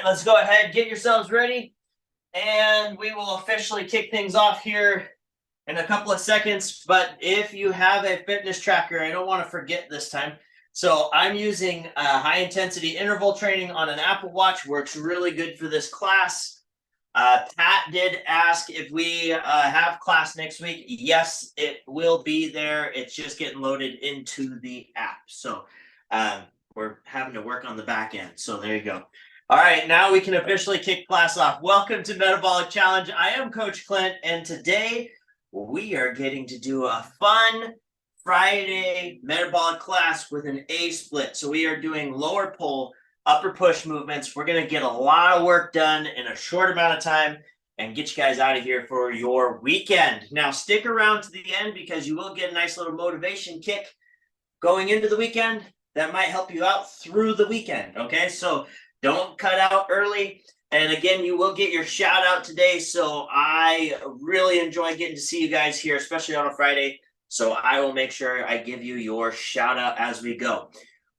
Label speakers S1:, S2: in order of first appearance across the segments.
S1: let's go ahead, get yourselves ready, and we will officially kick things off here in a couple of seconds. But if you have a fitness tracker, I don't want to forget this time. So I'm using high intensity interval training on an Apple Watch. Works really good for this class. Pat did ask if we have class next week. Yes, it will be there. It's just getting loaded into the app. So we're having to work on the back end. So there you go. All right, now we can officially kick class off. Welcome to Metabolic Challenge. I am Coach Clint, and today we are getting to do a fun Friday metabolic class with an A split. So we are doing lower pull, upper push movements. We're going to get a lot of work done in a short amount of time and get you guys out of here for your weekend. Now, stick around to the end because you will get a nice little motivation kick going into the weekend that might help you out through the weekend, okay? So don't cut out early. And again, you will get your shout out today. So I really enjoy getting to see you guys here, especially on a Friday. So I will make sure I give you your shout out as we go.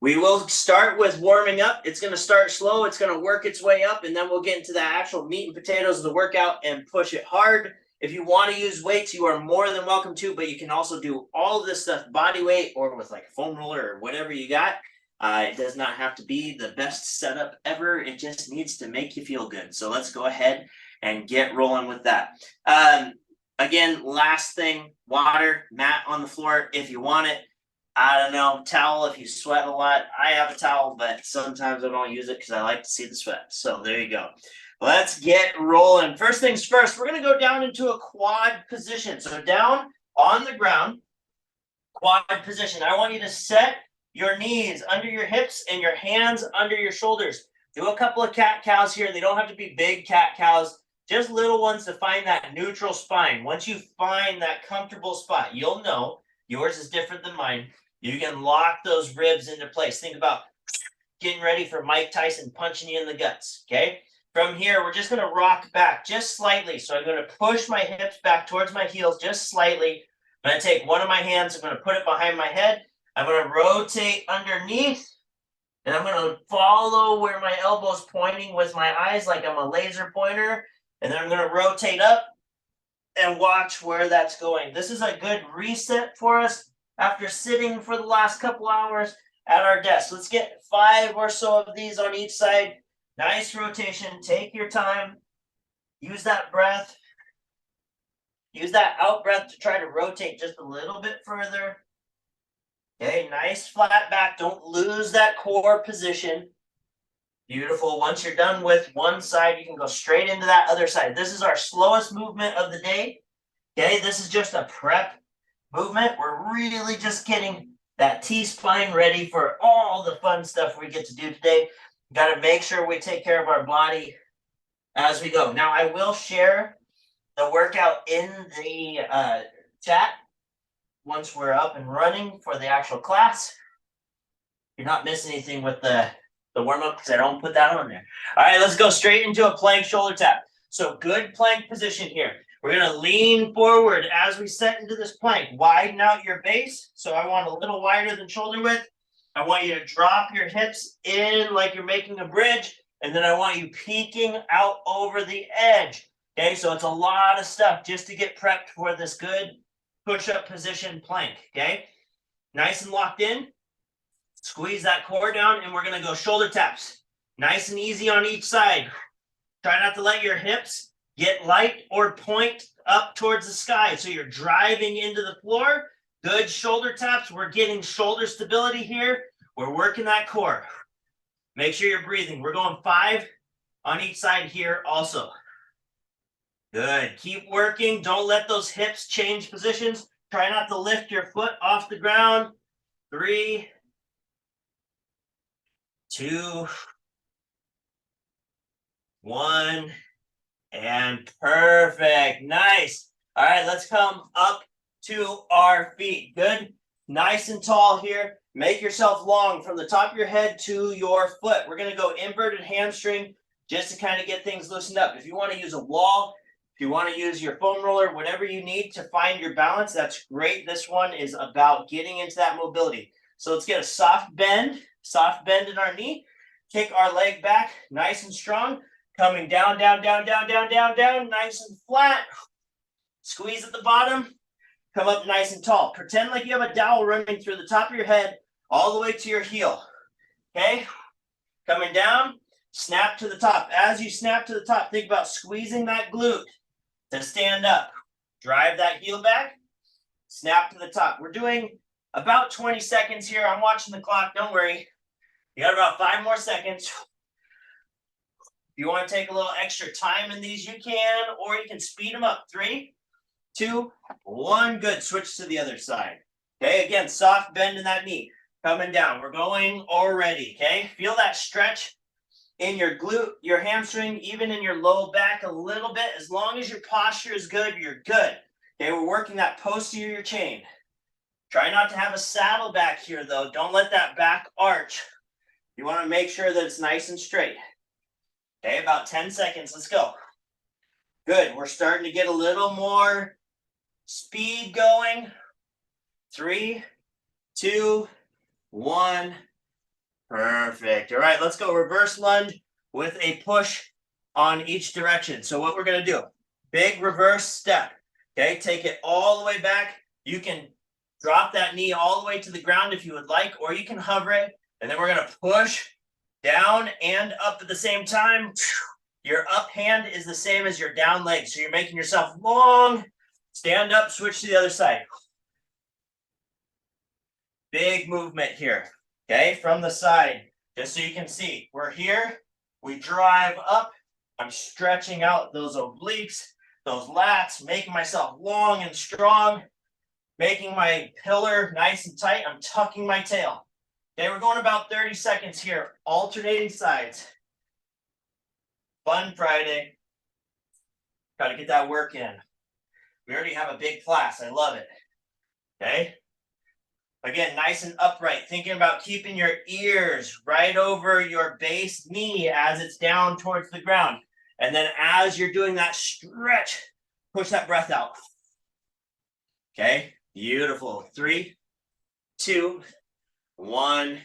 S1: We will start with warming up. It's going to start slow. It's going to work its way up, and then we'll get into the actual meat and potatoes of the workout and push it hard. If you want to use weights, you are more than welcome to, but you can also do all of this stuff body weight or with like a foam roller or whatever you got. It does not have to be the best setup ever. It just needs to make you feel good. So let's go ahead and get rolling with that. Again, last thing, water, mat on the floor if you want it. I don't know, towel if you sweat a lot. I have a towel, but sometimes I don't use it because I like to see the sweat. So there you go. Let's get rolling. First things first, we're going to go down into a quad position. So down on the ground, quad position. I want you to set your knees under your hips and your hands under your shoulders. Do a couple of cat-cows here. They don't have to be big cat-cows, just little ones to find that neutral spine. Once you find that comfortable spot, you'll know yours is different than mine. You can lock those ribs into place. Think about getting ready for Mike Tyson punching you in the guts, okay? From here, we're just going to rock back just slightly. So I'm going to push my hips back towards my heels just slightly. I'm going to take one of my hands. I'm going to put it behind my head. I'm going to rotate underneath. And I'm going to follow where my elbow's pointing with my eyes like I'm a laser pointer. And then I'm going to rotate up and watch where that's going. This is a good reset for us after sitting for the last couple hours at our desk. Let's get 5 or so of these on each side. Nice rotation. Take your time. Use that breath. Use that out breath to try to rotate just a little bit further. Okay, nice flat back. Don't lose that core position. Beautiful. Once you're done with one side, you can go straight into that other side. This is our slowest movement of the day. Okay, this is just a prep movement. We're really just getting that T-spine ready for all the fun stuff we get to do today. Got to make sure we take care of our body as we go. Now, I will share the workout in the chat once we're up and running for the actual class. You're not missing anything with the warm-up because I don't put that on there. All right, let's go straight into a plank shoulder tap. So good plank position here. We're going to lean forward as we set into this plank. Widen out your base. So I want a little wider than shoulder width. I want you to drop your hips in like you're making a bridge. And then I want you peeking out over the edge. Okay, so it's a lot of stuff just to get prepped for this good push-up position plank. Okay, nice and locked in. Squeeze that core down, and we're going to go shoulder taps. Nice and easy on each side. Try not to let your hips get light or point up towards the sky. So you're driving into the floor. Good shoulder taps. We're getting shoulder stability here. We're working that core. Make sure you're breathing. We're going 5 on each side here also. Good. Keep working. Don't let those hips change positions. Try not to lift your foot off the ground. 3, 2, 1, and perfect. Nice. All right, let's come up to our feet. Good. Nice and tall here. Make yourself long from the top of your head to your foot. We're going to go inverted hamstring just to kind of get things loosened up. If you want to use a wall, if you want to use your foam roller, whatever you need to find your balance, that's great. This one is about getting into that mobility. So let's get a soft bend in our knee. kick our leg back nice and strong, coming down, down, down, down, down, down, down, nice and flat. Squeeze at the bottom, come up nice and tall. Pretend like you have a dowel running through the top of your head all the way to your heel. Okay? Coming down, snap to the top. As you snap to the top, think about squeezing that glute to stand up. Drive that heel back, snap to the top. We're doing about 20 seconds here. I'm watching the clock, don't worry. You got about 5 more seconds. If you want to take a little extra time in these, you can, or you can speed them up. 3, 2, 1. Good. Switch to the other side. Okay, again, soft bend in that knee. Coming down. We're going already. Okay, feel that stretch in your glute, your hamstring, even in your low back a little bit. As long as your posture is good, you're good. Okay, we're working that posterior chain. Try not to have a saddle back here, though. Don't let that back arch. You want to make sure that it's nice and straight. Okay, about 10 seconds. Let's go. Good. We're starting to get a little more speed going. 3, 2, 1. Perfect. All right, let's go reverse lunge with a push on each direction. So what we're going to do, big reverse step. Okay, take it all the way back. You can drop that knee all the way to the ground if you would like, or you can hover it. And then we're going to push down and up at the same time. Your up hand is the same as your down leg. So you're making yourself long. Stand up, switch to the other side. Big movement here. Okay, from the side, just so you can see. We're here. We drive up. I'm stretching out those obliques, those lats, making myself long and strong, making my pillar nice and tight. I'm tucking my tail. Okay, we're going about 30 seconds here, alternating sides. Fun Friday. Got to get that work in. We already have a big class. I love it. Okay. Again, nice and upright. Thinking about keeping your ears right over your base knee as it's down towards the ground. And then as you're doing that stretch, push that breath out. Okay. Beautiful. 3, 2, 1,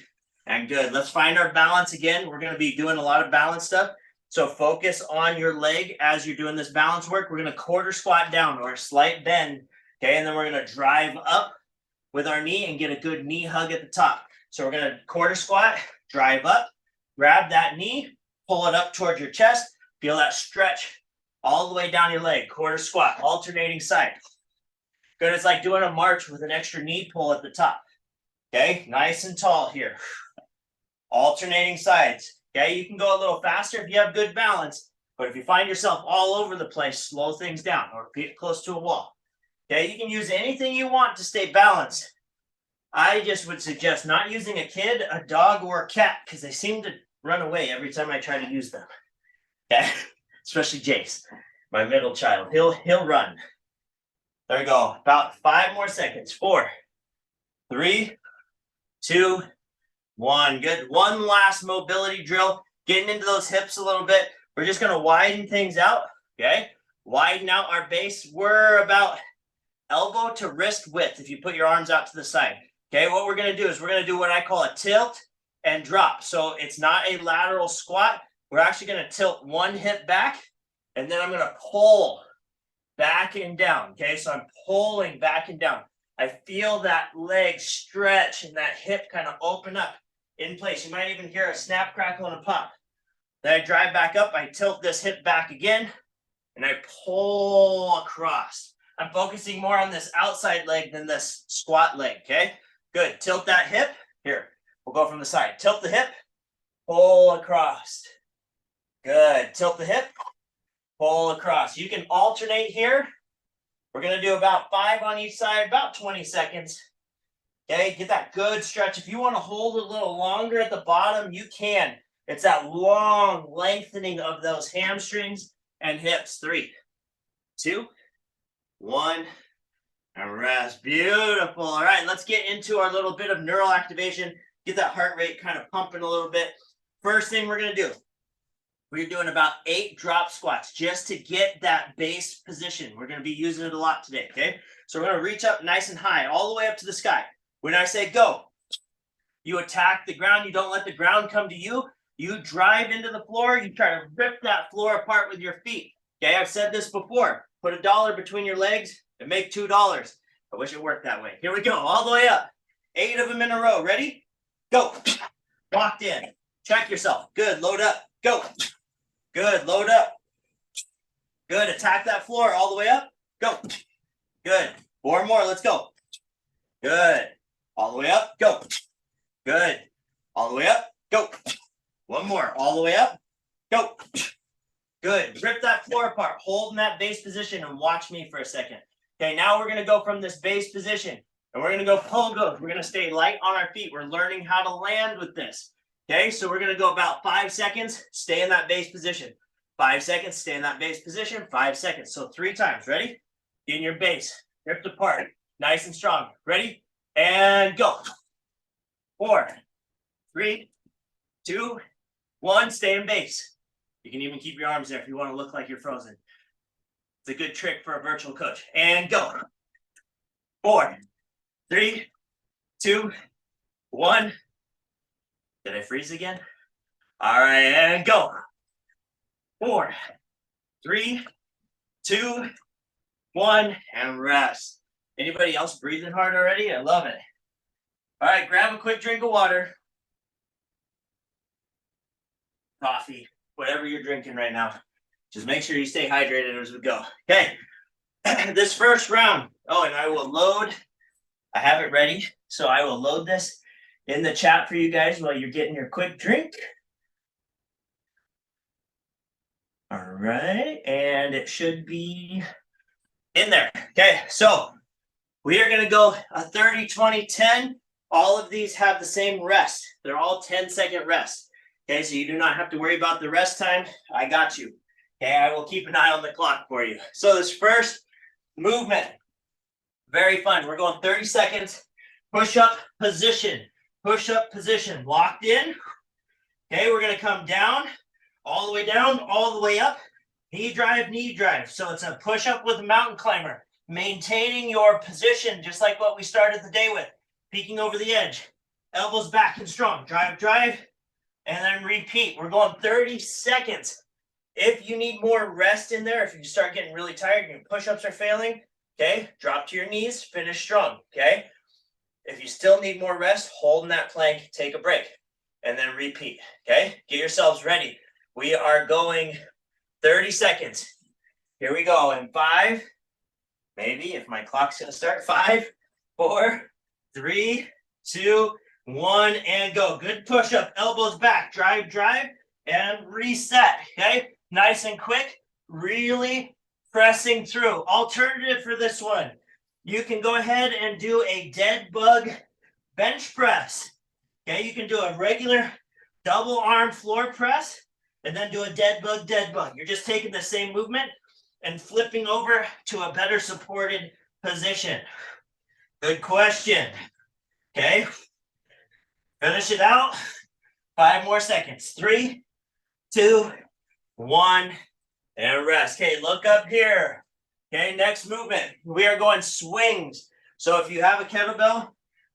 S1: and good. Let's find our balance again. We're going to be doing a lot of balance stuff. So focus on your leg as you're doing this balance work. We're going to quarter squat down or a slight bend. Okay, and then we're going to drive up with our knee and get a good knee hug at the top. So we're going to quarter squat, drive up, grab that knee, pull it up towards your chest. Feel that stretch all the way down your leg. Quarter squat, alternating side. Good. It's like doing a march with an extra knee pull at the top. Okay, nice and tall here. Alternating sides. Okay, you can go a little faster if you have good balance, but if you find yourself all over the place, slow things down or get close to a wall. Okay, you can use anything you want to stay balanced. I just would suggest not using a kid, a dog, or a cat because they seem to run away every time I try to use them. Okay, especially Jace, my middle child. He'll run. There we go. About 5 more seconds. 4, 3, 2, 1. Good. One last mobility drill. Getting into those hips a little bit. We're just going to widen things out. Okay. Widen out our base. We're about elbow to wrist width if you put your arms out to the side. Okay. What we're going to do is we're going to do what I call a tilt and drop. So it's not a lateral squat. We're actually going to tilt one hip back and then I'm going to pull back and down. Okay. So I'm pulling back and down. I feel that leg stretch and that hip kind of open up in place. You might even hear a snap, crackle, and a pop. Then I drive back up. I tilt this hip back again, and I pull across. I'm focusing more on this outside leg than this squat leg, okay? Good. Tilt that hip. Here, we'll go from the side. Tilt the hip, pull across. Good. Tilt the hip, pull across. You can alternate here. We're going to do about 5 on each side, about 20 seconds. Okay, get that good stretch. If you want to hold a little longer at the bottom, you can. It's that long lengthening of those hamstrings and hips. 3, 2, 1, and rest. Beautiful. All right, let's get into our little bit of neural activation. Get that heart rate kind of pumping a little bit. First thing we're going to do, we're doing about 8 drop squats just to get that base position. We're going to be using it a lot today, okay? So we're going to reach up nice and high, all the way up to the sky. When I say go, you attack the ground. You don't let the ground come to you. You drive into the floor, you try to rip that floor apart with your feet. Okay, I've said this before. Put $1 between your legs and make $2. I wish it worked that way. Here we go, all the way up. 8 of them in a row. Ready? Go. Locked in. Check yourself. Good, load up. Go. Good, load up. Good, attack that floor all the way up. Go. Good. 4 more, let's go. Good. All the way up, go. Good. All the way up, go. 1 more, all the way up, go. Good. Rip that floor apart. Hold in that base position and watch me for a second. Okay, now we're going to go from this base position and we're going to go pogos. We're going to stay light on our feet. We're learning how to land with this. Okay, so we're going to go about 5 seconds. Stay in that base position. 5 seconds. Stay in that base position. 5 seconds. So 3 times. Ready? In your base. Ripped apart. Nice and strong. Ready? And go. 4, 3, 2, 1. Stay in base. You can even keep your arms there if you want to look like you're frozen. It's a good trick for a virtual coach. And go. 4, 3, 2, 1. Did I freeze again? All right, and go. 4, 3, 2, 1, and rest. Anybody else breathing hard already? I love it. All right, grab a quick drink of water. Coffee, whatever you're drinking right now. Just make sure you stay hydrated as we go. Okay, this first round. Oh, and I will load. I have it ready, so I will load this in the chat for you guys while you're getting your quick drink. All right, and it should be in there. Okay, so we are going to go a 30, 20, 10. All of these have the same rest. They're all 10-second rest. Okay, so you do not have to worry about the rest time. I got you. Okay, I will keep an eye on the clock for you. So this first movement, very fun. We're going 30 seconds. Push-up position. Push-up position. Locked in. Okay, we're going to come down, all the way down, all the way up. Knee drive, knee drive. So it's a push-up with a mountain climber. Maintaining your position, just like what we started the day with. Peeking over the edge. Elbows back and strong. Drive, drive. And then repeat. We're going 30 seconds. If you need more rest in there, if you start getting really tired, your push-ups are failing, okay, drop to your knees, finish strong, okay? If you still need more rest, hold in that plank, take a break, and then repeat, okay? Get yourselves ready. We are going 30 seconds. Here we go in 5, maybe if my clock's going to start, 5, 4, 3, 2, 1, and go. Good push-up, elbows back, drive, drive, and reset, okay? Nice and quick, really pressing through. Alternative for this one, you can go ahead and do a dead bug bench press. Okay, you can do a regular double arm floor press and then do a dead bug, dead bug. You're just taking the same movement and flipping over to a better supported position. Good question. Okay, finish it out. 5 more seconds. 3, 2, 1, and rest. Okay, look up here. Okay, next movement. We are going swings. So if you have a kettlebell,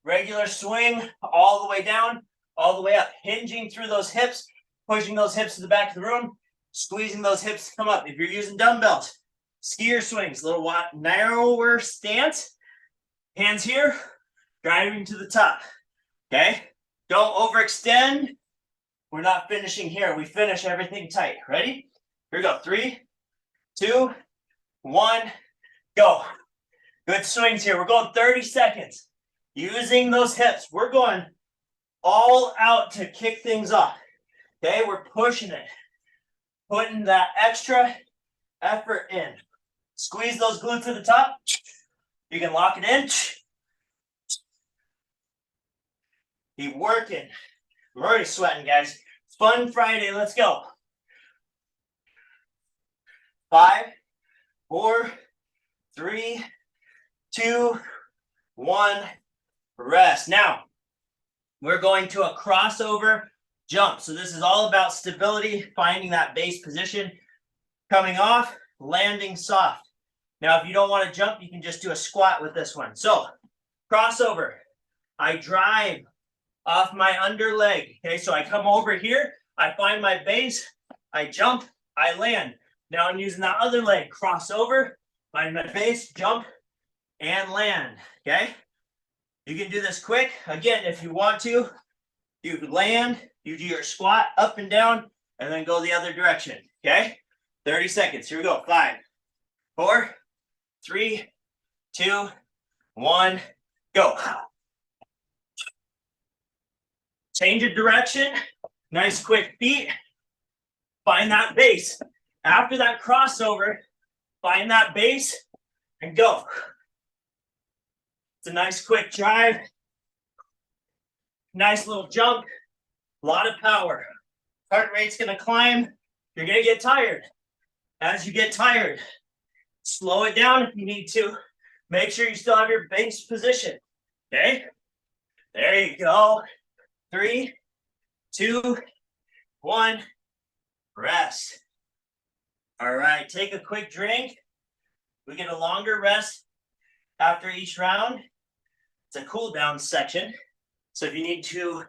S1: regular swing all the way down, all the way up, hinging through those hips, pushing those hips to the back of the room, squeezing those hips to come up. If you're using dumbbells, skier swings, little narrower stance, hands here, driving to the top. Okay, don't overextend. We're not finishing here. We finish everything tight. Ready? Here we go. 3, 2, 1, go. Good swings here. We're going 30 seconds. Using those hips. We're going all out to kick things off. Okay, we're pushing it. Putting that extra effort in. Squeeze those glutes to the top. You can lock it in. Keep working. We're already sweating, guys. Fun Friday. Let's go. 5, 4, 3, 2, 1. Rest. Now, we're going to a crossover jump. So this is all about stability, finding that base position, coming off, landing soft. Now, if you don't want to jump, you can just do a squat with this one. So, crossover. I drive off my under leg. Okay, so I come over here. I find my base, I jump, I land. Now I'm using that other leg, cross over, find my base, jump, and land, okay? You can do this quick. Again, if you want to, you land, you do your squat up and down, and then go the other direction, okay? 30 seconds, here we go, 5, 4, 3, 2, 1, go. Change of direction, nice quick feet, find that base. After that crossover, find that base and go. It's a nice quick drive, nice little jump, a lot of power. Heart rate's gonna climb, you're gonna get tired. As you get tired, slow it down if you need to. Make sure you still have your base position, okay? There you go. 3, 2, 1, rest. All right, take a quick drink. We get a longer rest after each round. It's a cool down section. So if you need to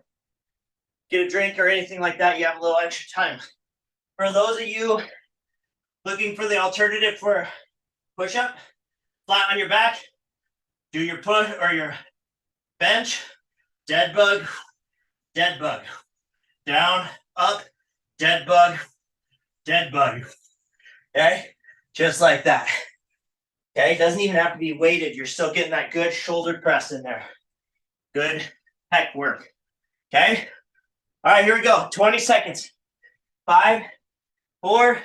S1: get a drink or anything like that, you have a little extra time. For those of you looking for the alternative for push-up, flat on your back, do your push or your bench, dead bug, down, up, dead bug, okay? Just like that, okay? It doesn't even have to be weighted. You're still getting that good shoulder press in there. Good pec work, okay? All right, here we go, 20 seconds. 5, 4,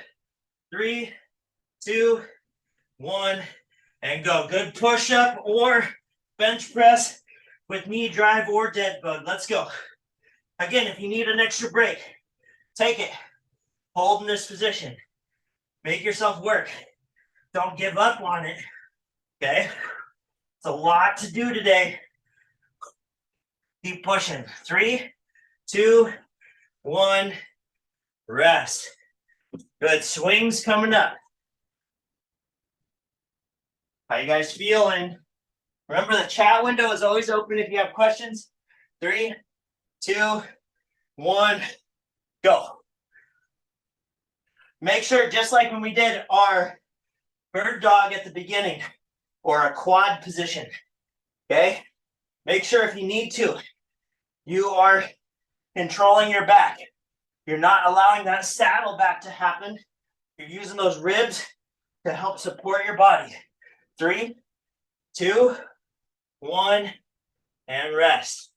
S1: 3, 2, 1, and go. Good push-up or bench press with knee drive or dead bug. Let's go. Again, if you need an extra break, take it. Hold in this position. Make yourself work. Don't give up on it, okay? It's a lot to do today. Keep pushing. 3, 2, 1, rest. Good swings coming up. How you guys feeling? Remember, the chat window is always open if you have questions. 3, 2, 1, go. Make sure, just like when we did our bird dog at the beginning, or a quad position, okay? Make sure if you need to, you are controlling your back. You're not allowing that saddle back to happen. You're using those ribs to help support your body. 3, 2, 1, and rest.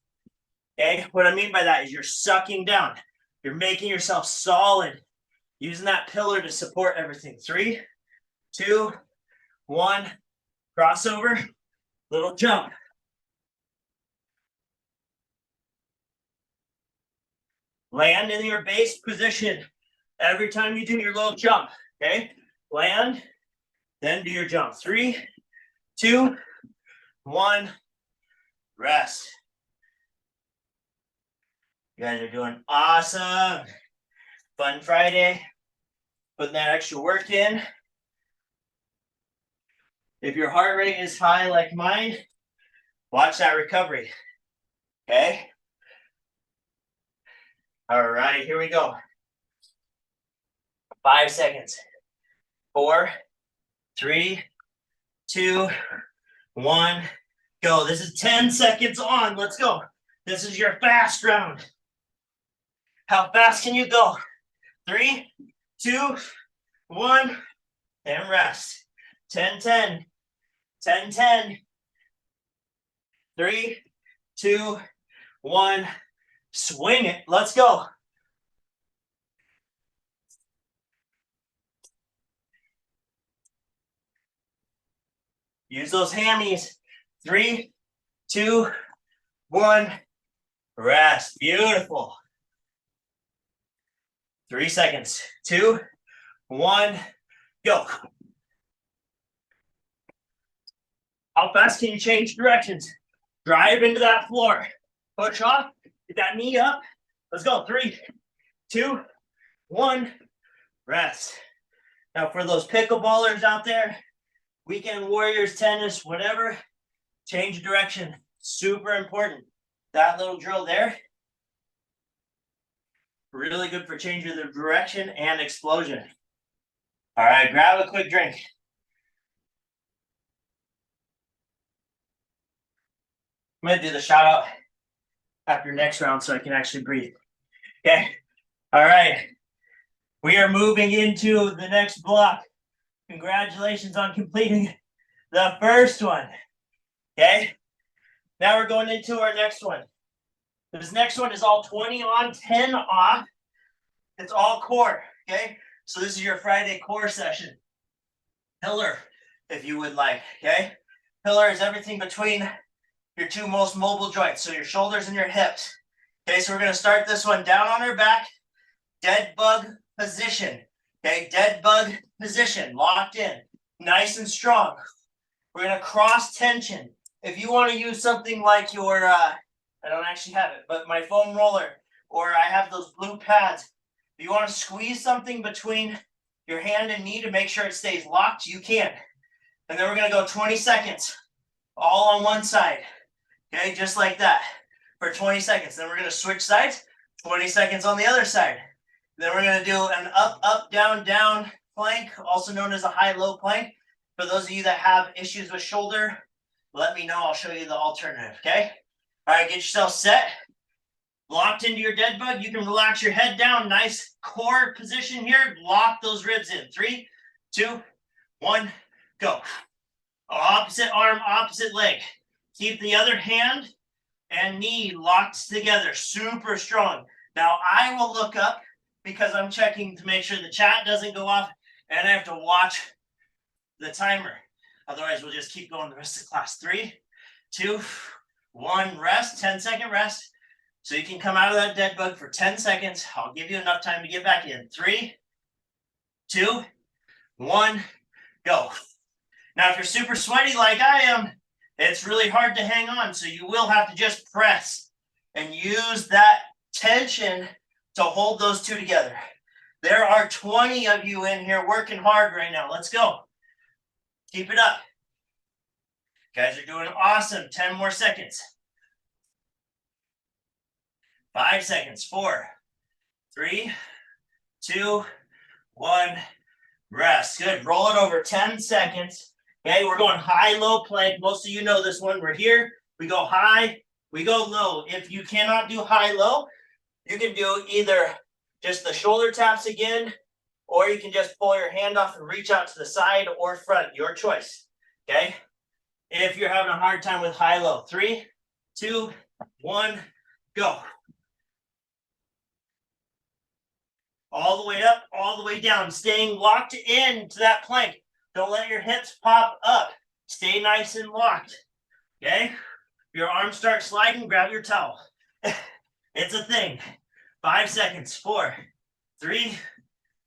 S1: Okay, what I mean by that is you're sucking down. You're making yourself solid, using that pillar to support everything. 3, 2, 1, crossover, little jump. Land in your base position every time you do your little jump, okay? Land, then do your jump. 3, 2, 1, rest. You guys are doing awesome. Fun Friday. Putting that extra work in. If your heart rate is high like mine, watch that recovery, okay? All right, here we go. 5 seconds. 4, 3, 2, 1, go. This is 10 seconds on. Let's go. This is your fast round. How fast can you go? 3, 2, 1, and rest. 10, 10, 10, 10. 3, 2, 1. Swing it. Let's go. Use those hammies. 3, 2, 1. Rest. Beautiful. 3 seconds. 2, 1, go. How fast can you change directions? Drive into that floor. Push off. Get that knee up. Let's go. 3, 2, 1. Rest. Now for those pickleballers out there, weekend warriors, tennis, whatever, change direction. Super important. That little drill there Really good for changing the direction and explosion. All right, grab a quick drink. I'm going to do the shout out after next round so I can actually breathe. Okay. All right. We are moving into the next block. Congratulations on completing the first one. Okay. Now we're going into our next one. This next one is all 20 on, 10 off. It's all core. Okay. So this is your Friday core session. Pillar, if you would like. Okay. Pillar is everything between your two most mobile joints, so your shoulders and your hips. Okay, so we're going to start this one down on our back, dead bug position. Okay, dead bug position, locked in, nice and strong. We're going to cross tension. If you want to use something like your, I don't actually have it, but my foam roller, or I have those blue pads. If you want to squeeze something between your hand and knee to make sure it stays locked, you can. And then we're going to go 20 seconds, all on one side. Okay, just like that for 20 seconds. Then we're going to switch sides, 20 seconds on the other side. Then we're going to do an up, up, down, down plank, also known as a high-low plank. For those of you that have issues with shoulder, let me know. I'll show you the alternative, okay? All right, get yourself set. Locked into your dead bug. You can relax your head down. Nice core position here. Lock those ribs in. 3, 2, 1, go. Opposite arm, opposite leg. Keep the other hand and knee locked together, super strong. Now I will look up because I'm checking to make sure the chat doesn't go off and I have to watch the timer. Otherwise, we'll just keep going the rest of the class. 3, 2, 1, rest, 10-second rest. So you can come out of that dead bug for 10 seconds. I'll give you enough time to get back in. 3, 2, 1, go. Now, if you're super sweaty like I am, it's really hard to hang on, so you will have to just press and use that tension to hold those two together. There are 20 of you in here working hard right now. Let's go. Keep it up. Guys are doing awesome. 10 more seconds. 5 seconds. 4, 3, 2, 1. Rest. Good. Roll it over 10 seconds. Okay, we're going high-low plank. Most of you know this one. We're here. We go high. We go low. If you cannot do high-low, you can do either just the shoulder taps again, or you can just pull your hand off and reach out to the side or front. Your choice. Okay? If you're having a hard time with high-low. 3, 2, 1, go. All the way up, all the way down. Staying locked into that plank. Don't let your hips pop up. Stay nice and locked. Okay? Your arms start sliding, grab your towel. It's a thing. 5 seconds. 4, 3,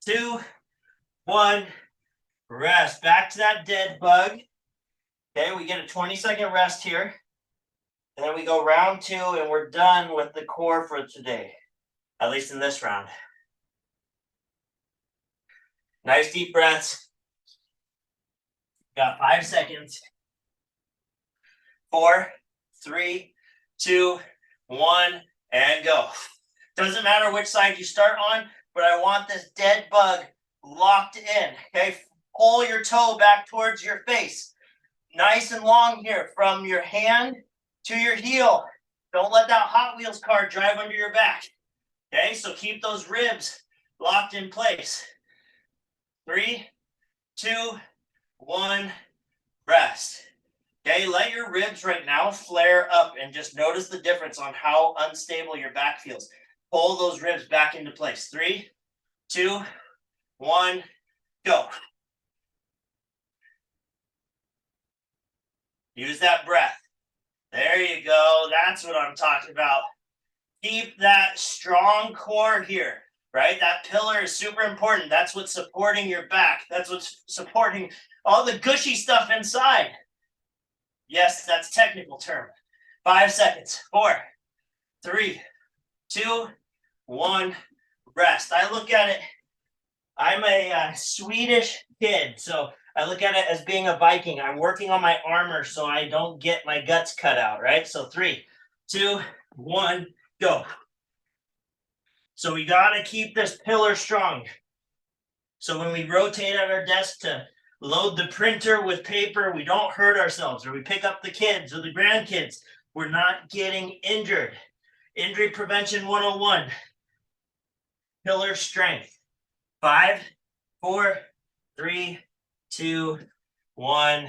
S1: 2, 1. Rest. Back to that dead bug. Okay, we get a 20-second rest here. And then we go round 2, and we're done with the core for today. At least in this round. Nice deep breaths. Got 5 seconds. 4, 3, 2, 1, and go. Doesn't matter which side you start on, but I want this dead bug locked in. Okay, pull your toe back towards your face. Nice and long here from your hand to your heel. Don't let that Hot Wheels car drive under your back. Okay, so keep those ribs locked in place. 3, 2, 1, rest. Okay, let your ribs right now flare up and just notice the difference on how unstable your back feels. Pull those ribs back into place. 3, 2, 1, go. Use that breath. There you go. That's what I'm talking about. Keep that strong core here, right? That pillar is super important. That's what's supporting your back. That's what's supporting all the gushy stuff inside. Yes, that's technical term. 5 seconds. 4, 3, 2, 1, rest. I look at it, I'm a Swedish kid, so I look at it as being a Viking. I'm working on my armor so I don't get my guts cut out, right? So 3, 2, 1, go. So we got to keep this pillar strong. So when we rotate at our desk to load the printer with paper, we don't hurt ourselves, or we pick up the kids or the grandkids. We're not getting injured. Injury prevention 101. Pillar strength. 5, 4, 3, 2, 1,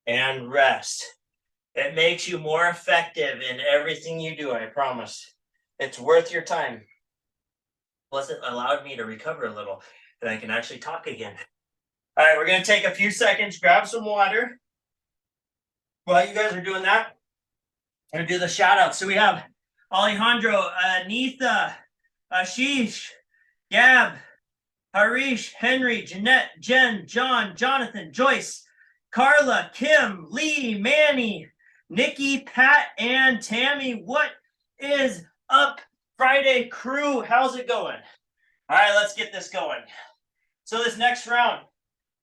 S1: and rest. It makes you more effective in everything you do, I promise. It's worth your time. Plus, it allowed me to recover a little, and I can actually talk again. All right, we're going to take a few seconds, grab some water. While you guys are doing that, I'm going to do the shout outs. So we have Alejandro, Neetha, Ashish, Gab, Harish, Henry, Jeanette, Jen, John, Jonathan, Joyce, Carla, Kim, Lee, Manny, Nikki, Pat, and Tammy. What is up, Friday crew? How's it going? All right, let's get this going. So this next round,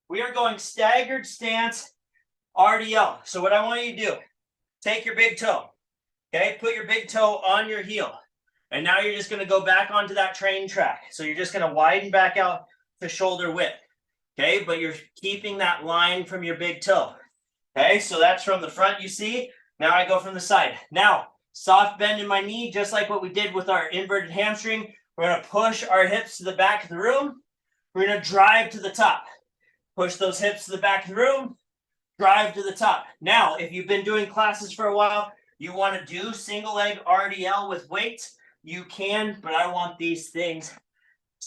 S1: we are going staggered stance RDL. So what I want you to do, take your big toe, okay? Put your big toe on your heel. And now you're just going to go back onto that train track. So you're just going to widen back out to shoulder width, okay? But you're keeping that line from your big toe, okay? So that's from the front, you see. Now I go from the side. Now, soft bend in my knee, just like what we did with our inverted hamstring. We're going to push our hips to the back of the room. We're going to drive to the top. Push those hips to the back of the room. Drive to the top. Now, if you've been doing classes for a while, you want to do single leg RDL with weights, you can, but I want these things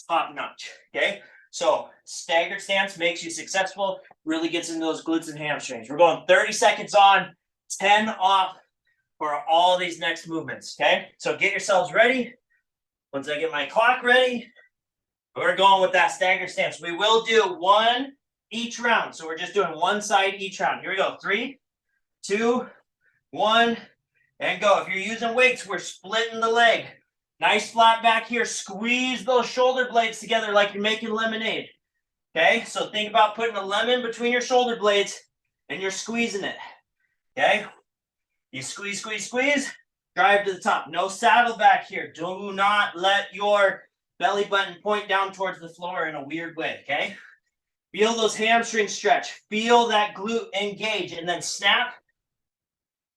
S1: top notch, okay? So staggered stance makes you successful, really gets into those glutes and hamstrings. We're going 30 seconds on, 10 off for all these next movements, okay? So get yourselves ready. Once I get my clock ready, we're going with that staggered stance. We will do one each round. So we're just doing one side each round. Here we go. 3, 2, 1, and go. If you're using weights, we're splitting the leg. Nice flat back here. Squeeze those shoulder blades together like you're making lemonade. Okay, so think about putting a lemon between your shoulder blades and you're squeezing it. Okay, you squeeze, squeeze, squeeze, drive to the top. No saddle back here. Do not let your belly button point down towards the floor in a weird way, okay? Feel those hamstrings stretch. Feel that glute engage, and then snap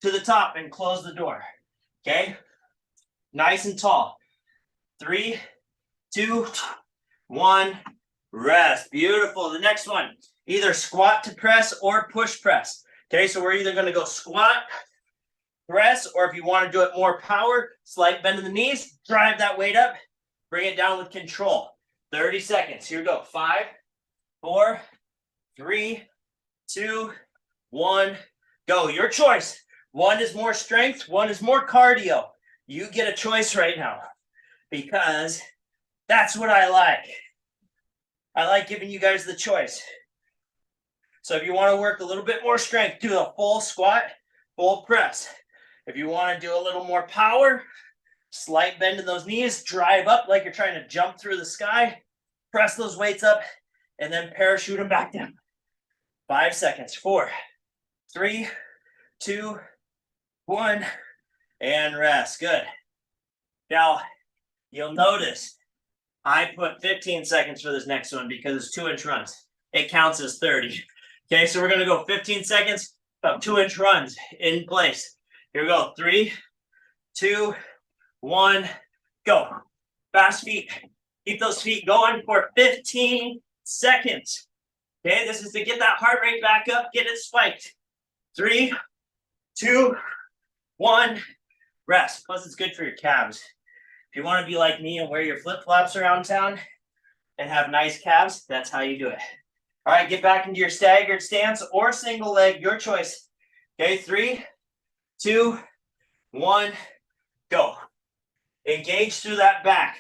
S1: to the top and close the door, okay? Nice and tall. 3, 2, 1, rest. Beautiful. The next one, either squat to press or push press. Okay, so we're either going to go squat, press, or if you want to do it more power, slight bend in the knees, drive that weight up, bring it down with control. 30 seconds. Here we go. 5, 4, 3, 2, 1, go. Your choice. One is more strength, one is more cardio. You get a choice right now because that's what I like. I like giving you guys the choice. So if you want to work a little bit more strength, do a full squat, full press. If you want to do a little more power, slight bend in those knees, drive up like you're trying to jump through the sky, press those weights up, and then parachute them back down. 5 seconds. 4, 3, 2, 1, and rest. Good. Now, you'll notice I put 15 seconds for this next one because it's 2-inch runs. It counts as 30. Okay, so we're going to go 15 seconds of 2-inch runs in place. Here we go. 3, 2, 1, go. Fast feet. Keep those feet going for 15 seconds. Okay, this is to get that heart rate back up, get it spiked. 3, 2, 1, rest. Plus, it's good for your calves. If you want to be like me and wear your flip-flops around town and have nice calves, that's how you do it. All right, get back into your staggered stance or single leg, your choice. Okay, 3, 2, 1, go. Engage through that back.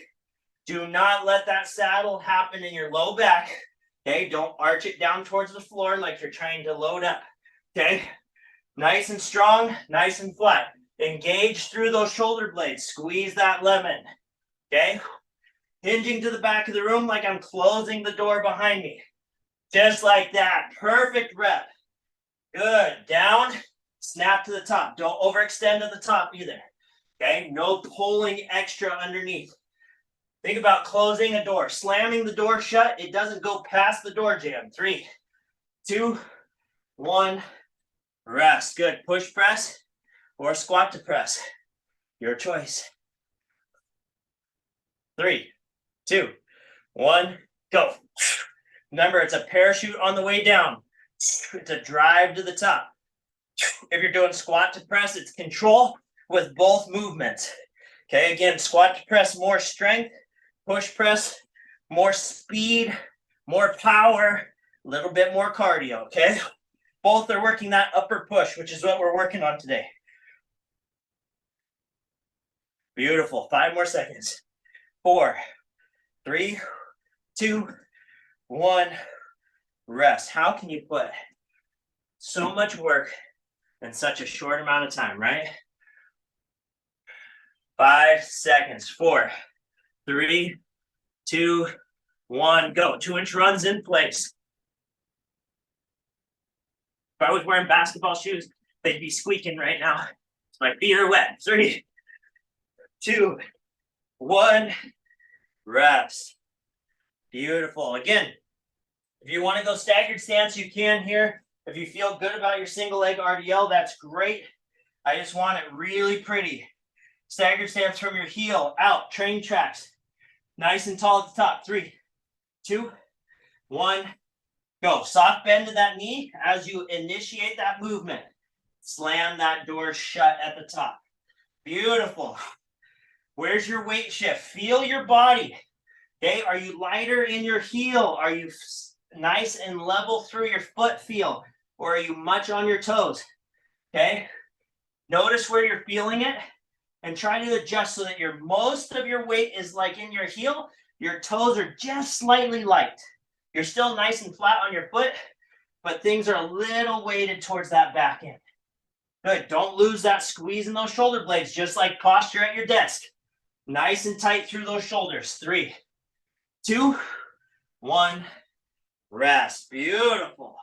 S1: Do not let that saddle happen in your low back. Okay, don't arch it down towards the floor like you're trying to load up. Okay, nice and strong, nice and flat. Engage through those shoulder blades. Squeeze that lemon. Okay, hinging to the back of the room like I'm closing the door behind me. Just like that. Perfect rep. Good. Down, snap to the top. Don't overextend at the top either. Okay, no pulling extra underneath. Think about closing a door, slamming the door shut. It doesn't go past the door jamb. 3, 2, 1, rest. Good. Push press or squat to press. Your choice. 3, 2, 1, go. Remember, it's a parachute on the way down. It's a drive to the top. If you're doing squat to press, it's control with both movements. Okay, again, squat to press, more strength. Push press, more speed, more power, a little bit more cardio, okay? Both are working that upper push, which is what we're working on today. Beautiful. 5 more seconds. 4, 3, 2, 1, rest. How can you put so much work in such a short amount of time, right? 5 seconds. 4, 3, 2, 1, go. 2-inch runs in place. If I was wearing basketball shoes, they'd be squeaking right now. My feet are wet. 3, 2, 1, rest. Beautiful. Again, if you want to go staggered stance, you can here. If you feel good about your single leg RDL, that's great. I just want it really pretty. Staggered stance from your heel out, train tracks. Nice and tall at the top. 3, 2, 1, go. Soft bend to that knee as you initiate that movement. Slam that door shut at the top. Beautiful. Where's your weight shift? Feel your body. Okay, are you lighter in your heel? Are you nice and level through your foot feel? Or are you much on your toes? Okay, notice where you're feeling it and try to adjust so that most of your weight is like in your heel. Your toes are just slightly light. You're still nice and flat on your foot, but things are a little weighted towards that back end. Good. Don't lose that squeeze in those shoulder blades, just like posture at your desk. Nice and tight through those shoulders. 3, 2, 1, rest. Beautiful.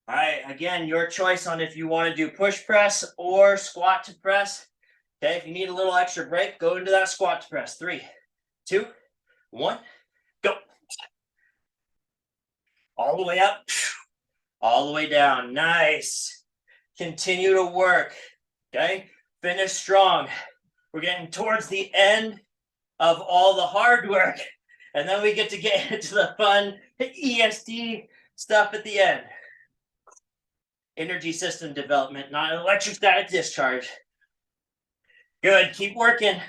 S1: All right, again, your choice on if you want to do push press or squat to press. Okay, if you need a little extra break, go into that squat to press. 3, 2, 1, go. All the way up, all the way down. Nice. Continue to work. Okay, finish strong. We're getting towards the end of all the hard work, and then we get into the fun EST stuff at the end. Energy system development, not electrostatic discharge. Good, keep working.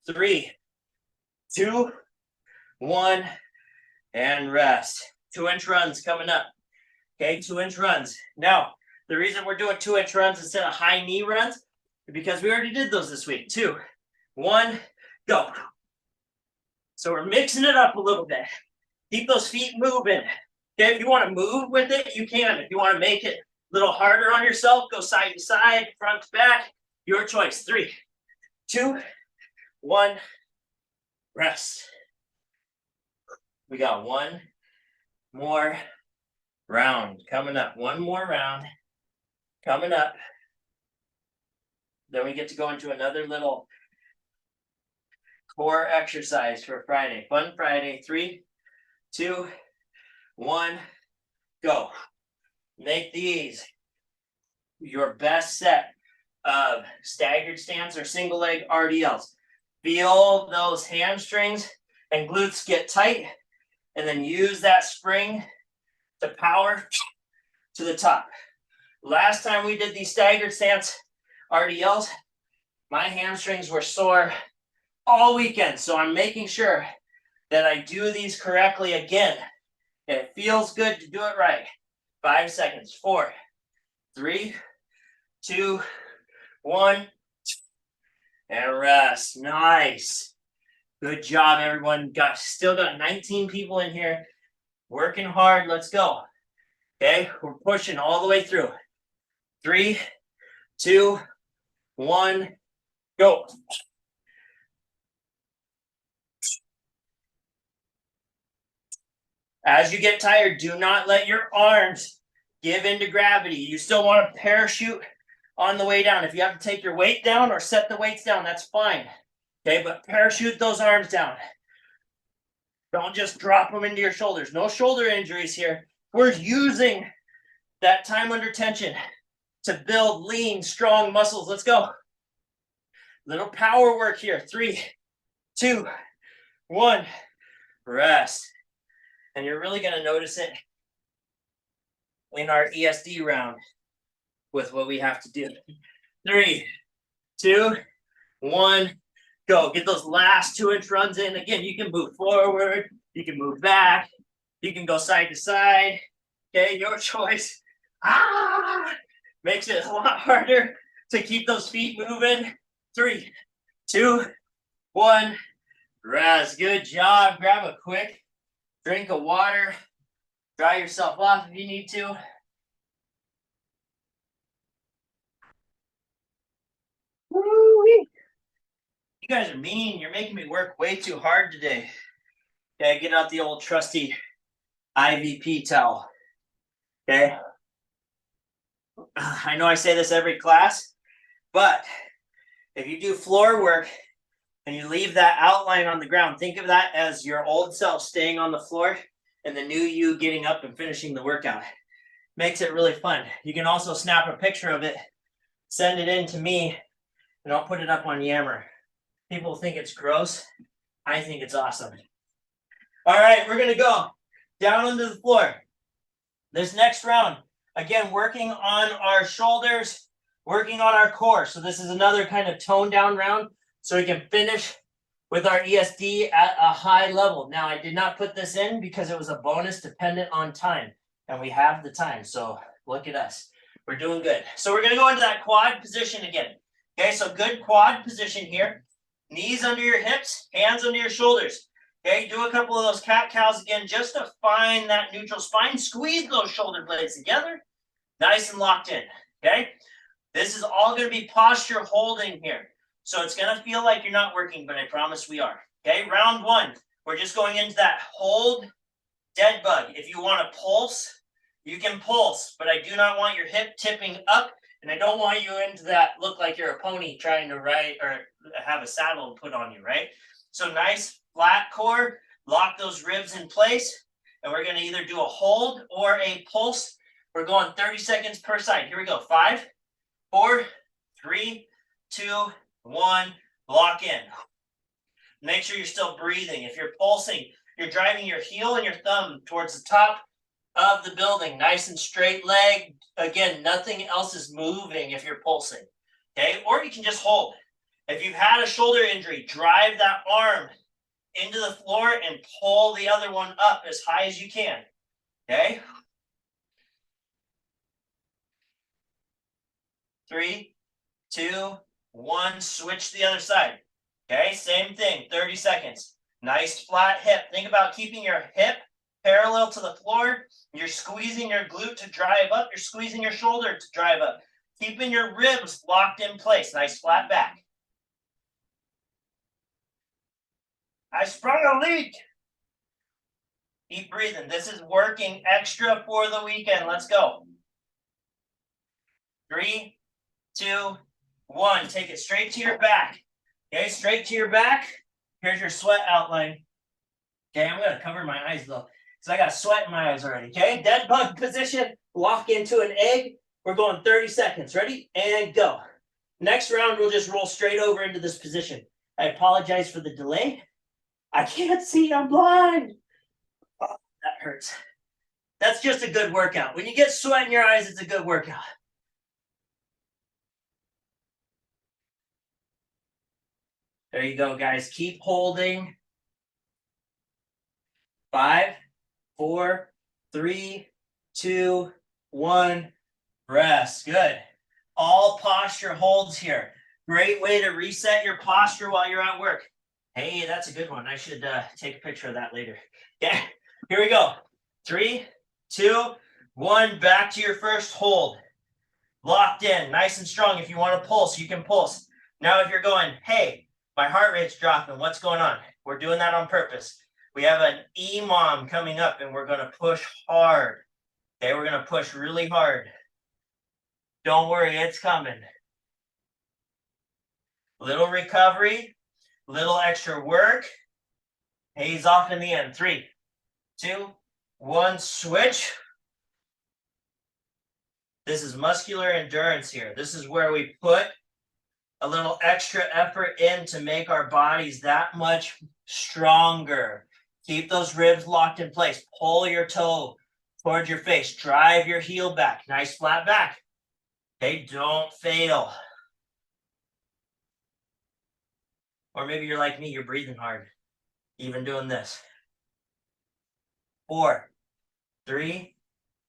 S1: 3, 2, 1, and rest. 2-inch runs coming up. Okay, 2-inch runs. Now, the reason we're doing 2-inch runs instead of high knee runs is because we already did those this week. 2, 1, go. So we're mixing it up a little bit. Keep those feet moving. Okay, if you want to move with it, you can. If you want to make it a little harder on yourself, go side to side, front to back. Your choice. 3, 2, 1, rest. We got one more round coming up. One more round coming up. Then we get to go into another little core exercise for Friday. Fun Friday. 3, 2, 1, go. Make these your best set of staggered stance or single leg RDLs. Feel those hamstrings and glutes get tight, and then use that spring to power to the top. Last time we did these staggered stance RDLs, my hamstrings were sore all weekend, so I'm making sure that I do these correctly again. It feels good to do it right. 5 seconds. 4, 3, 2, 1, and rest. Nice. Good job, everyone. Still got 19 people in here working hard. Let's go. Okay, we're pushing all the way through. 3, 2, 1, go. As you get tired, do not let your arms give into gravity. You still want to parachute on the way down. If you have to take your weight down or set the weights down, that's fine. Okay, but parachute those arms down. Don't just drop them into your shoulders. No shoulder injuries here. We're using that time under tension to build lean, strong muscles. Let's go. Little power work here. 3, 2, 1. Rest. And you're really going to notice it in our ESD round with what we have to do. 3, 2, 1. Go. Get those last 2-inch runs in. Again, you can move forward. You can move back. You can go side to side. Okay, your choice. Makes it a lot harder to keep those feet moving. 3, 2, 1. Rest. Good job. Grab a quick drink of water. Dry yourself off if you need to. Woo-wee. You guys are mean. You're making me work way too hard today. Okay, get out the old trusty IVP towel. Okay. I know I say this every class, but if you do floor work and you leave that outline on the ground, think of that as your old self staying on the floor and the new you getting up and finishing the workout. Makes it really fun. You can also snap a picture of it, send it in to me, and I'll put it up on Yammer. People think it's gross. I think it's awesome. All right, we're going to go down onto the floor. This next round, again, working on our shoulders, working on our core. So this is another kind of toned down round so we can finish with our ESD at a high level. Now, I did not put this in because it was a bonus dependent on time, and we have the time. So look at us. We're doing good. So we're going to go into that quad position again. Okay, so good quad position here. Knees under your hips, hands under your shoulders. Okay, do a couple of those cat-cows again just to find that neutral spine. Squeeze those shoulder blades together. Nice and locked in. Okay, this is all going to be posture holding here. So it's going to feel like you're not working, but I promise we are. Okay, round 1. We're just going into that hold dead bug. If you want to pulse, you can pulse, but I do not want your hip tipping up, and I don't want you into that look like you're a pony trying to ride or have a saddle put on you, right? So nice flat core, lock those ribs in place, and we're going to either do a hold or a pulse. We're going 30 seconds per side. Here we go. 5, 4, 3, 2, 1. Lock in. Make sure you're still breathing. If you're pulsing, you're driving your heel and your thumb towards the top of the building. Nice and straight leg. Again, nothing else is moving if you're pulsing. Okay? Or you can just hold. If you've had a shoulder injury, drive that arm into the floor and pull the other one up as high as you can. Okay? 3, 2, 1. Switch to the other side. Okay? Same thing. 30 seconds. Nice flat hip. Think about keeping your hip parallel to the floor. You're squeezing your glute to drive up. You're squeezing your shoulder to drive up. Keeping your ribs locked in place. Nice flat back. I sprung a leak. Keep breathing. This is working extra for the weekend. Let's go. 3, 2, 1. Take it straight to your back. Okay, straight to your back. Here's your sweat outline. Okay, I'm going to cover my eyes though, because I got sweat in my eyes already. Okay, dead bug position. Walk into an egg. We're going 30 seconds. Ready? And go. Next round, we'll just roll straight over into this position. I apologize for the delay. I can't see. I'm blind. Oh, that hurts. That's just a good workout. When you get sweat in your eyes, it's a good workout. There you go, guys. Keep holding. 5, 4, 3, 2, 1. Rest. Good. All posture holds here. Great way to reset your posture while you're at work. Hey, that's a good one. I should take a picture of that later. Okay, here we go. 3, 2, 1. Back to your first hold. Locked in, nice and strong. If you want to pulse, you can pulse. Now, if you're going, hey, my heart rate's dropping, what's going on? We're doing that on purpose. We have an EMOM coming up, and we're going to push hard. Okay, we're going to push really hard. Don't worry, it's coming. Little recovery. Little extra work pays off in the end. 3, 2, 1, switch. This is muscular endurance here. This is where we put a little extra effort in to make our bodies that much stronger. Keep those ribs locked in place. Pull your toe towards your face. Drive your heel back. Nice flat back. Okay, don't fail. Or maybe you're like me, you're breathing hard, even doing this. 4, 3,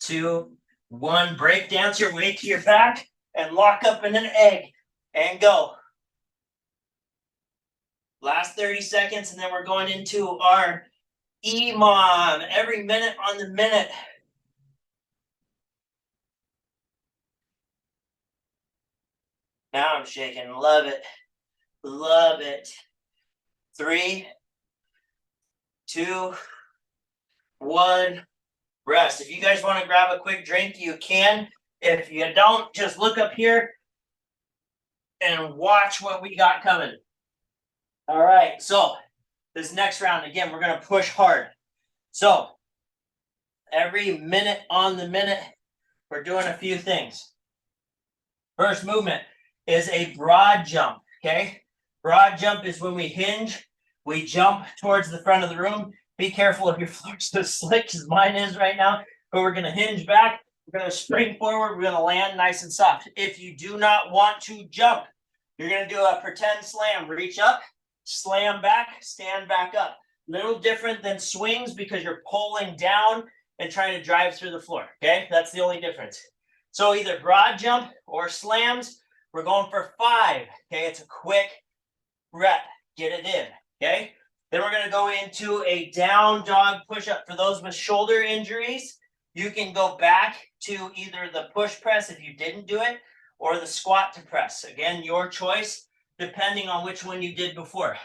S1: 2, 1. Break dance your way to your back and lock up in an egg and go. Last 30 seconds, and then we're going into our EMOM, every minute on the minute. Now I'm shaking. Love it. Love it. 3, 2, 1. Rest. If you guys want to grab a quick drink, you can. If you don't, just look up here and watch what we got coming. All right, so this next round, again, we're going to push hard. So every minute on the minute, we're doing a few things. First movement is a broad jump, okay? Broad jump is when we hinge, we jump towards the front of the room. Be careful if your floor's so slick as mine is right now, but we're going to hinge back. We're going to spring forward. We're going to land nice and soft. If you do not want to jump, you're going to do a pretend slam. Reach up, slam back, stand back up. Little different than swings because you're pulling down and trying to drive through the floor, okay? That's the only difference. So either broad jump or slams. We're going for 5, okay? It's a quick rep. Get it in, okay? Then we're going to go into a down dog push-up. For those with shoulder injuries, you can go back to either the push press if you didn't do it, or the squat to press. Again, your choice, depending on which one you did before.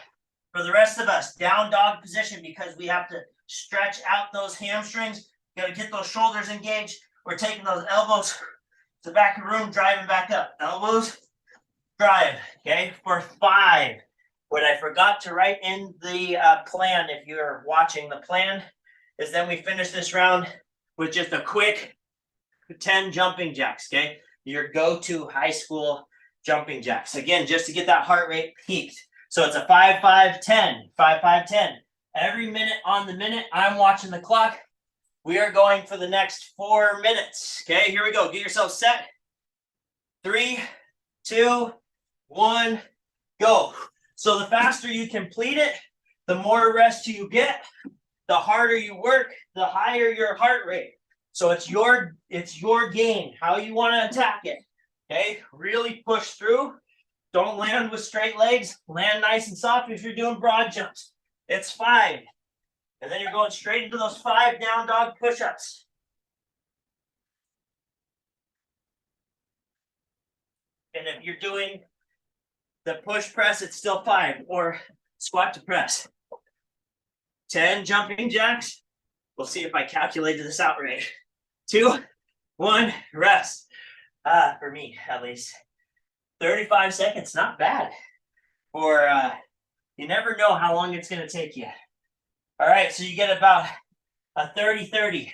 S1: For the rest of us, down dog position, because we have to stretch out those hamstrings. You got to get those shoulders engaged. We're taking those elbows to the back of the room, driving back up. Elbows, drive, okay? For 5. What I forgot to write in the plan, if you're watching the plan, is then we finish this round with just a quick 10 jumping jacks, okay? Your go-to high school jumping jacks. Again, just to get that heart rate peaked. So it's a 5, 5, 10, 5, 5, 10. Every minute on the minute, I'm watching the clock. We are going for the next 4 minutes. Okay, here we go. Get yourself set. 3, 2, 1, go. So the faster you complete it, the more rest you get, the harder you work, the higher your heart rate. So it's your game, how you want to attack it. Okay, really push through. Don't land with straight legs. Land nice and soft if you're doing broad jumps. It's 5. And then you're going straight into those 5 down dog push-ups. And if you're doing the push press, it's still 5, or squat to press. 10 jumping jacks. We'll see if I calculated this out right. 2, 1, rest. For me, at least. 35 seconds, not bad. Or you never know how long it's going to take you. All right, so you get about a 30-30.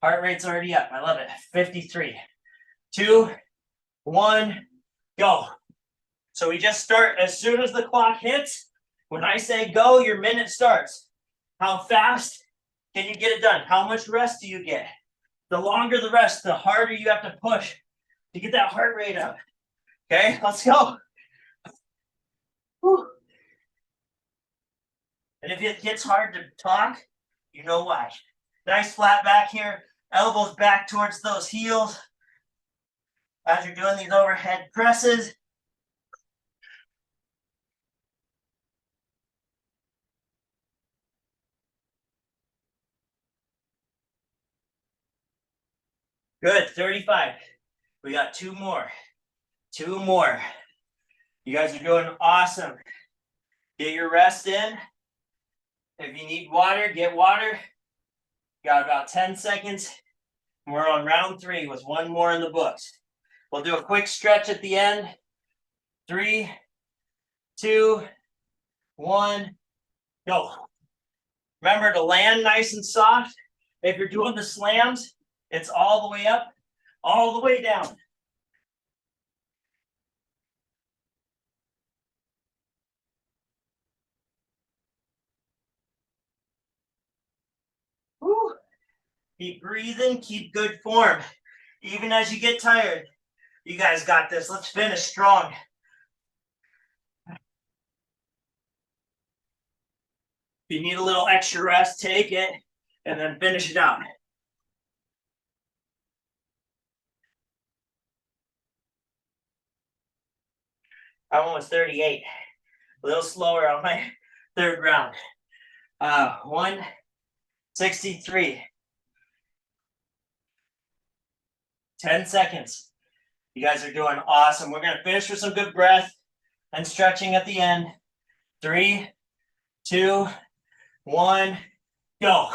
S1: Heart rate's already up. I love it. 53. 2, 1, go. So we just start as soon as the clock hits. When I say go, your minute starts. How fast can you get it done? How much rest do you get? The longer the rest, the harder you have to push to get that heart rate up. Okay, let's go. Whew. And if it gets hard to talk, you know why. Nice flat back here. Elbows back towards those heels. As you're doing these overhead presses. Good, 35. We got 2 more. 2 more. You guys are doing awesome. Get your rest in. If you need water, get water. Got about 10 seconds. We're on round 3 with 1 more in the books. We'll do a quick stretch at the end. 3, 2, 1, go. Remember to land nice and soft. If you're doing the slams, it's all the way up, all the way down. Woo. Keep breathing, keep good form. Even as you get tired, you guys got this. Let's finish strong. If you need a little extra rest, take it and then finish it out. I was 38. A little slower on my third round. 163. 10 seconds. You guys are doing awesome. We're going to finish with some good breath and stretching at the end. 3, 2, 1, go.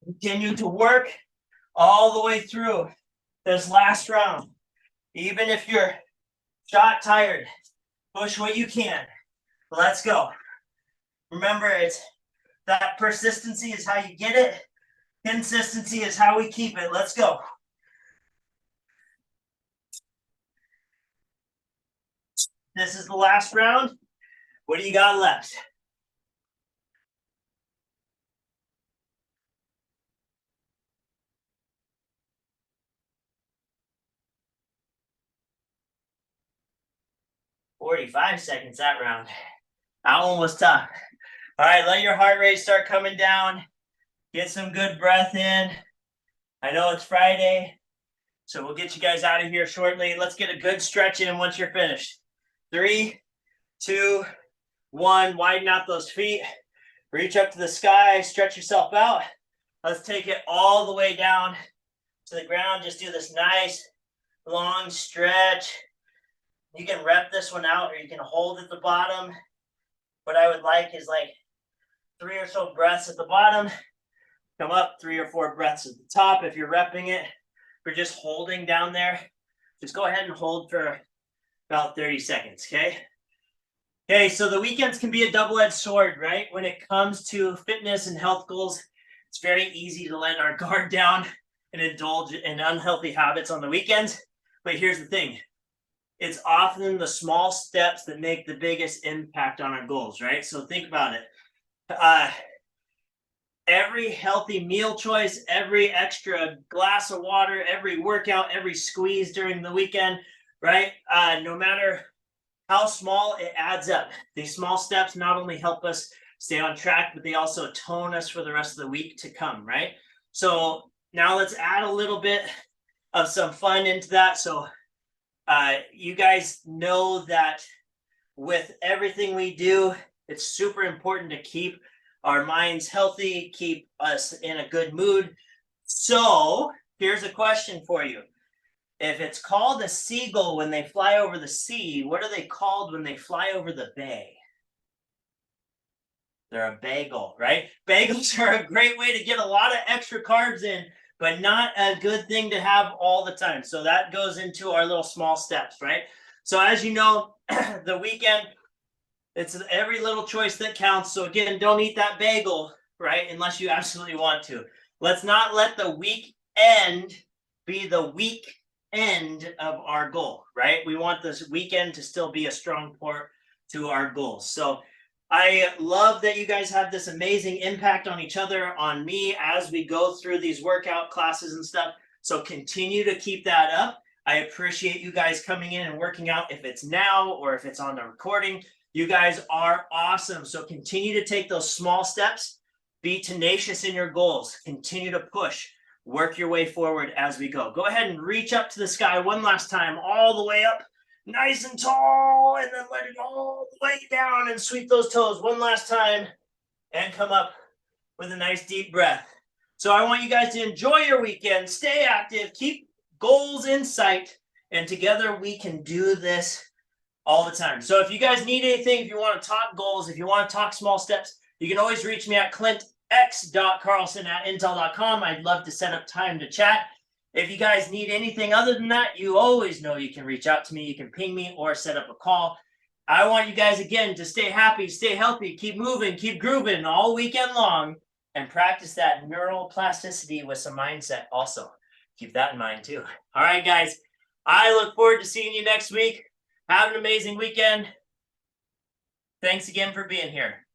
S1: Continue to work all the way through this last round. Even if you're shot tired, push what you can. Let's go. Remember, it's that persistency is how you get it. Consistency is how we keep it. Let's go. This is the last round. What do you got left? "45 seconds that round." That one was tough. All right, let your heart rate start coming down. Get some good breath in. I know it's Friday, so we'll get you guys out of here shortly. Let's get a good stretch in once you're finished. 3, 2, 1. Widen out those feet. Reach up to the sky. Stretch yourself out. Let's take it all the way down to the ground. Just do this nice long stretch. You can rep this one out, or you can hold at the bottom. What I would like is like 3 or so breaths at the bottom. Come up, 3 or 4 breaths at the top. If you're repping it, if you're just holding down there, just go ahead and hold for about 30 seconds, okay? Okay, so the weekends can be a double-edged sword, right? When it comes to fitness and health goals, it's very easy to let our guard down and indulge in unhealthy habits on the weekends. But here's the thing. It's often the small steps that make the biggest impact on our goals, right? So think about it. Every healthy meal choice, every extra glass of water, every workout, every squeeze during the weekend, right? No matter how small, it adds up. These small steps not only help us stay on track, but they also tone us for the rest of the week to come, right? So now let's add a little bit of some fun into that. So you guys know that with everything we do, it's super important to keep our minds healthy, keep us in a good mood. So here's a question for you. If it's called a seagull when they fly over the sea, what are they called when they fly over the bay? They're a bagel, right? Bagels are a great way to get a lot of extra carbs in, but not a good thing to have all the time. So that goes into our little small steps, right? So as you know, the weekend, it's every little choice that counts. So again, don't eat that bagel, right? Unless you absolutely want to. Let's not let the weekend be the week end of our goal, right? We want this weekend to still be a strong part to our goals. So I love that you guys have this amazing impact on each other, on me, as we go through these workout classes and stuff. So continue to keep that up. I appreciate you guys coming in and working out, if it's now or if it's on the recording. You guys are awesome. So continue to take those small steps. Be tenacious in your goals. Continue to push. Work your way forward as we go. Go ahead and reach up to the sky one last time, all the way up, nice and tall, and then let it all the way down and sweep those toes one last time and come up with a nice deep breath. So I want you guys to enjoy your weekend, stay active, keep goals in sight, and together we can do this all the time. So if you guys need anything, if you want to talk goals, if you want to talk small steps, you can always reach me at clintx.carlson@intel.com. I'd love to set up time to chat. If you guys need anything other than that, you always know you can reach out to me. You can ping me or set up a call. I want you guys, again, to stay happy, stay healthy, keep moving, keep grooving all weekend long, and practice that neuroplasticity with some mindset also. Keep that in mind too. All right, guys. I look forward to seeing you next week. Have an amazing weekend. Thanks again for being here.